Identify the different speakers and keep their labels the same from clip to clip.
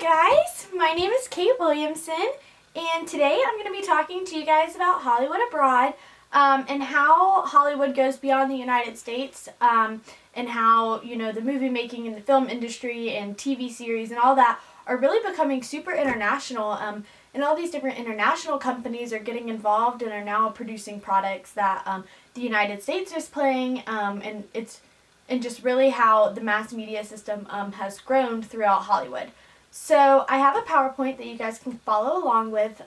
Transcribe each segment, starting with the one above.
Speaker 1: guys, my name is Kate Williamson, and today I'm going to be talking to you guys about Hollywood Abroad, and how Hollywood goes beyond the United States, and how, the movie making and the film industry and TV series and all that are really becoming super international, and all these different international companies are getting involved and are now producing products that the United States is playing, and just really how the mass media system has grown throughout Hollywood. So I have a PowerPoint that you guys can follow along with.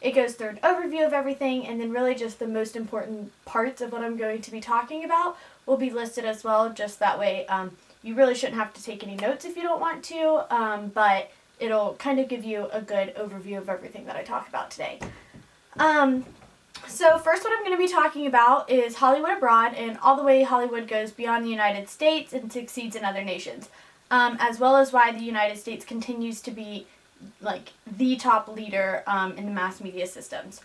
Speaker 1: It goes through an overview of everything, and then really just the most important parts of what I'm going to be talking about will be listed as well, just that way you really shouldn't have to take any notes if you don't want to, but it'll kind of give you a good overview of everything that I talk about today. So first what I'm going to be talking about is Hollywood Abroad and all the way Hollywood goes beyond the United States and succeeds in other nations, as well as why the United States continues to be like the top leader in the mass media systems.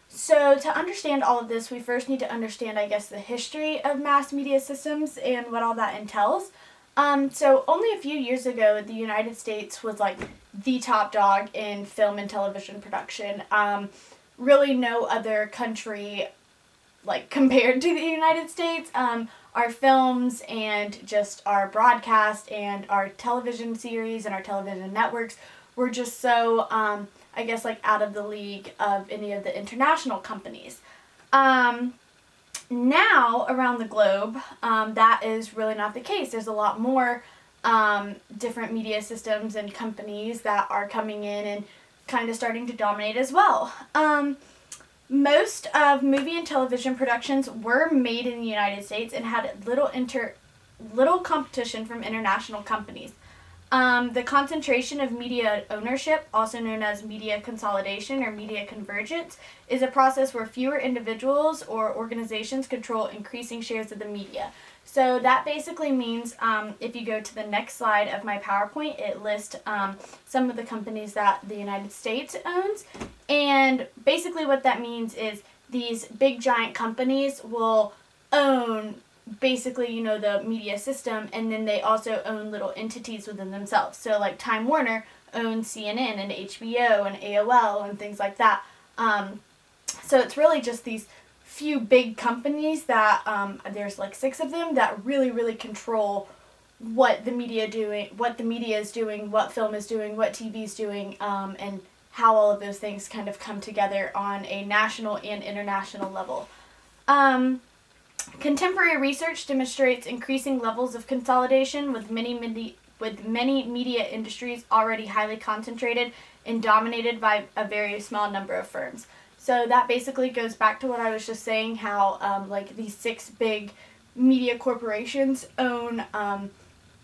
Speaker 1: So to understand all of this, we first need to understand, I guess, the history of mass media systems and what all that entails. So only a few years ago, the United States was like the top dog in film and television production. Really no other country like compared to the United States. Our films and just our broadcast and our television series and our television networks were just so, I guess, like out of the league of any of the international companies. Now, around the globe, that is really not the case. There's a lot more different media systems and companies that are coming in and kind of starting to dominate as well. Most of movie and television productions were made in the United States and had little competition from international companies. The concentration of media ownership, also known as media consolidation or media convergence, is a process where fewer individuals or organizations control increasing shares of the media. So that basically means, if you go to the next slide of my PowerPoint, it lists some of the companies that the United States owns. And basically what that means is these big giant companies will own basically, the media system, and then they also own little entities within themselves. So like Time Warner owns CNN and HBO and AOL and things like that. So it's really just these few big companies that there's like 6 of them that really control what the media is doing, what film is doing, what TV is doing, and how all of those things kind of come together on a national and international level. Contemporary research demonstrates increasing levels of consolidation with many media industries already highly concentrated and dominated by a very small number of firms. So that basically goes back to what I was just saying, how like these 6 big media corporations own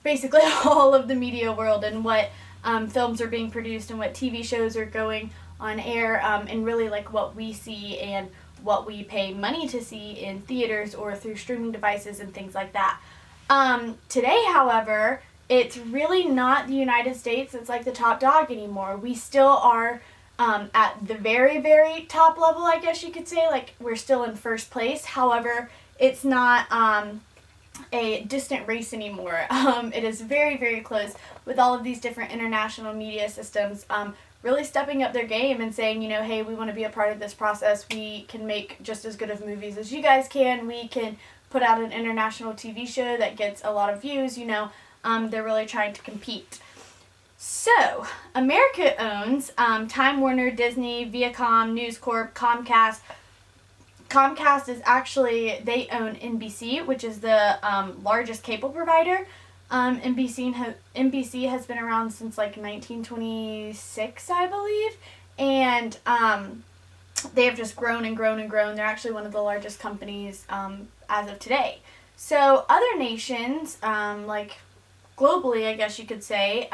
Speaker 1: basically all of the media world and what films are being produced and what TV shows are going on air, and really like what we see and what we pay money to see in theaters or through streaming devices and things like that. Today, however, it's really not the United States that's like the top dog anymore. We still are at the very top level, I guess you could say. Like, we're still in first place. However, it's not a distant race anymore. It is very close with all of these different international media systems really stepping up their game and saying, hey, we want to be a part of this process. We can make just as good of movies as you guys can. We can put out an international TV show that gets a lot of views. They're really trying to compete. So, America owns Time Warner, Disney, Viacom, News Corp, Comcast. Comcast is actually, they own NBC, which is the largest cable provider. NBC has been around since like 1926, I believe, and they have just grown and grown. They're actually one of the largest companies as of today. So other nations, like globally, I guess you could say,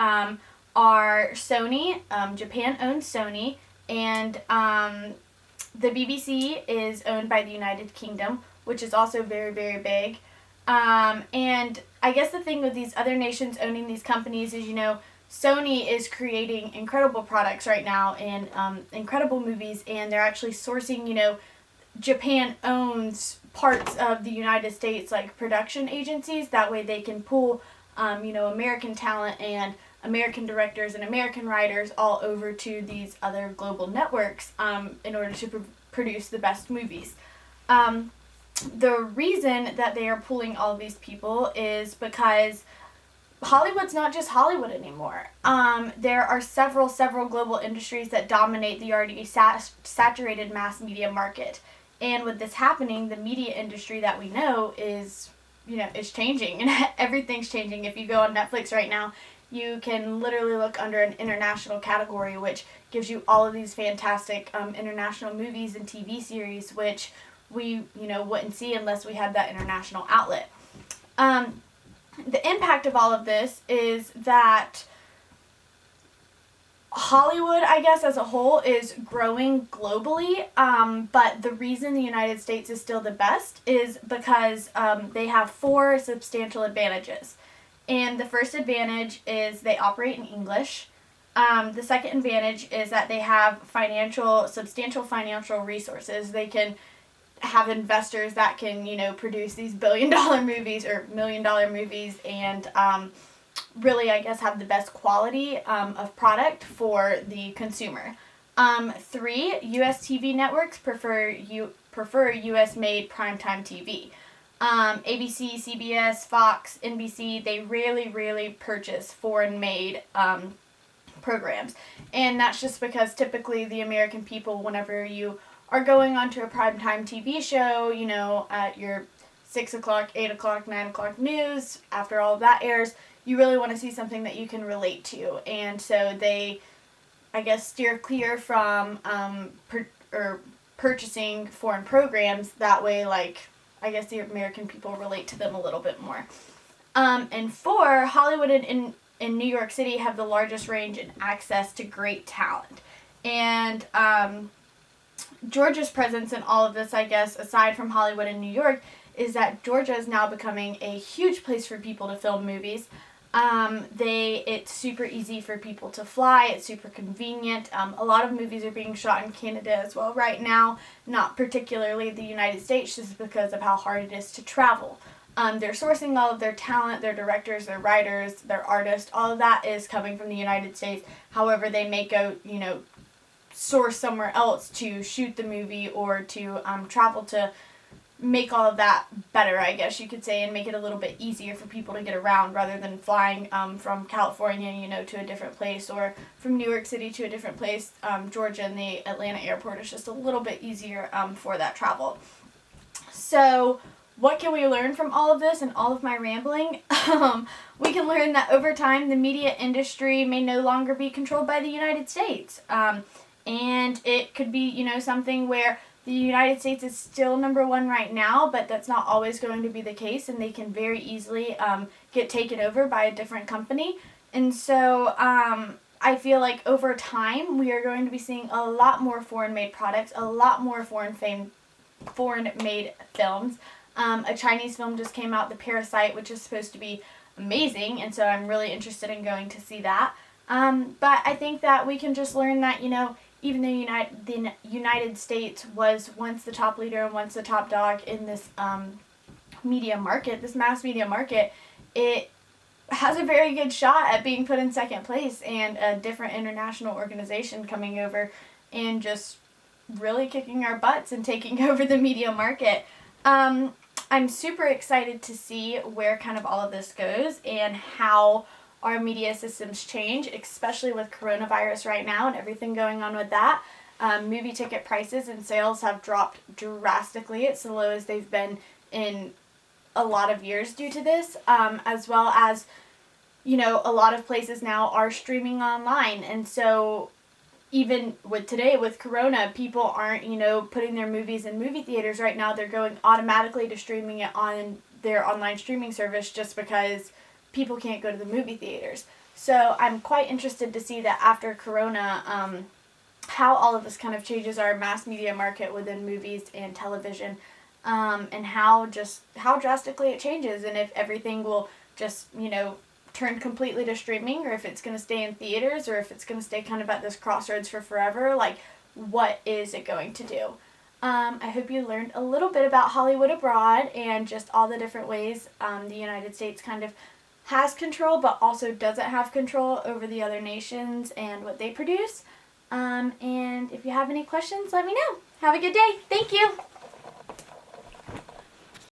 Speaker 1: are Sony. Japan owns Sony, and the BBC is owned by the United Kingdom, which is also very big. And I guess the thing with these other nations owning these companies is, Sony is creating incredible products right now and incredible movies, and they're actually sourcing, Japan owns parts of the United States, like production agencies. That way they can pull, American talent and American directors and American writers all over to these other global networks in order to produce the best movies. The reason that they are pulling all of these people is because Hollywood's not just Hollywood anymore. There are several global industries that dominate the already saturated mass media market. And with this happening, the media industry that we know is changing, and everything's changing. If you go on Netflix right now, you can literally look under an international category, which gives you all of these fantastic international movies and TV series, which we wouldn't see unless we had that international outlet. The impact of all of this is that Hollywood, I guess, as a whole is growing globally, but the reason the United States is still the best is because they have 4 substantial advantages. And the first advantage is they operate in English. The second advantage is that they have substantial financial resources. They can have investors that can, produce these billion-dollar movies or million-dollar movies and really, I guess, have the best quality of product for the consumer. 3, U.S. TV networks prefer U.S.-made primetime TV. ABC, CBS, Fox, NBC, they really purchase foreign-made programs. And that's just because typically the American people, whenever you are going onto a primetime TV show, at your 6 o'clock, 8 o'clock, 9 o'clock news, after all of that airs, you really want to see something that you can relate to. And so they, I guess, steer clear from purchasing foreign programs. That way, I guess the American people relate to them a little bit more. And 4, Hollywood and New York City have the largest range and access to great talent. And Georgia's presence in all of this, I guess, aside from Hollywood and New York, is that Georgia is now becoming a huge place for people to film movies. It's super easy for people to fly. It's super convenient. A lot of movies are being shot in Canada as well right now, not particularly the United States, just because of how hard it is to travel. They're sourcing all of their talent, their directors, their writers, their artists. All of that is coming from the United States. However, they may go, source somewhere else to shoot the movie or to travel to make all of that better, I guess you could say, and make it a little bit easier for people to get around rather than flying from California, to a different place, or from New York City to a different place. Georgia and the Atlanta airport is just a little bit easier for that travel. So what can we learn from all of this and all of my rambling? We can learn that over time the media industry may no longer be controlled by the United States. And it could be, something where the United States is still number 1 right now, but that's not always going to be the case, and they can very easily get taken over by a different company. And so I feel like over time we are going to be seeing a lot more foreign-made products, a lot more foreign-made films. A Chinese film just came out, The Parasite, which is supposed to be amazing, and so I'm really interested in going to see that. But I think that we can just learn that, even though the United States was once the top leader and once the top dog in this media market, this mass media market, it has a very good shot at being put in second place, and a different international organization coming over and just really kicking our butts and taking over the media market. I'm super excited to see where kind of all of this goes and how our media systems change, especially with coronavirus right now and everything going on with that. Movie ticket prices and sales have dropped drastically. It's the lowest they've been in a lot of years due to this, as well as, a lot of places now are streaming online. And so even with today, with Corona, people aren't, putting their movies in movie theaters right now. They're going automatically to streaming it on their online streaming service just because people can't go to the movie theaters. So I'm quite interested to see that after Corona, how all of this kind of changes our mass media market within movies and television, and how drastically it changes, and if everything will just, turn completely to streaming, or if it's going to stay in theaters, or if it's going to stay kind of at this crossroads for forever. What is it going to do? I hope you learned a little bit about Hollywood abroad and just all the different ways the United States kind of has control but also doesn't have control over the other nations and what they produce. And if you have any questions, let me know. Have a good day. Thank you.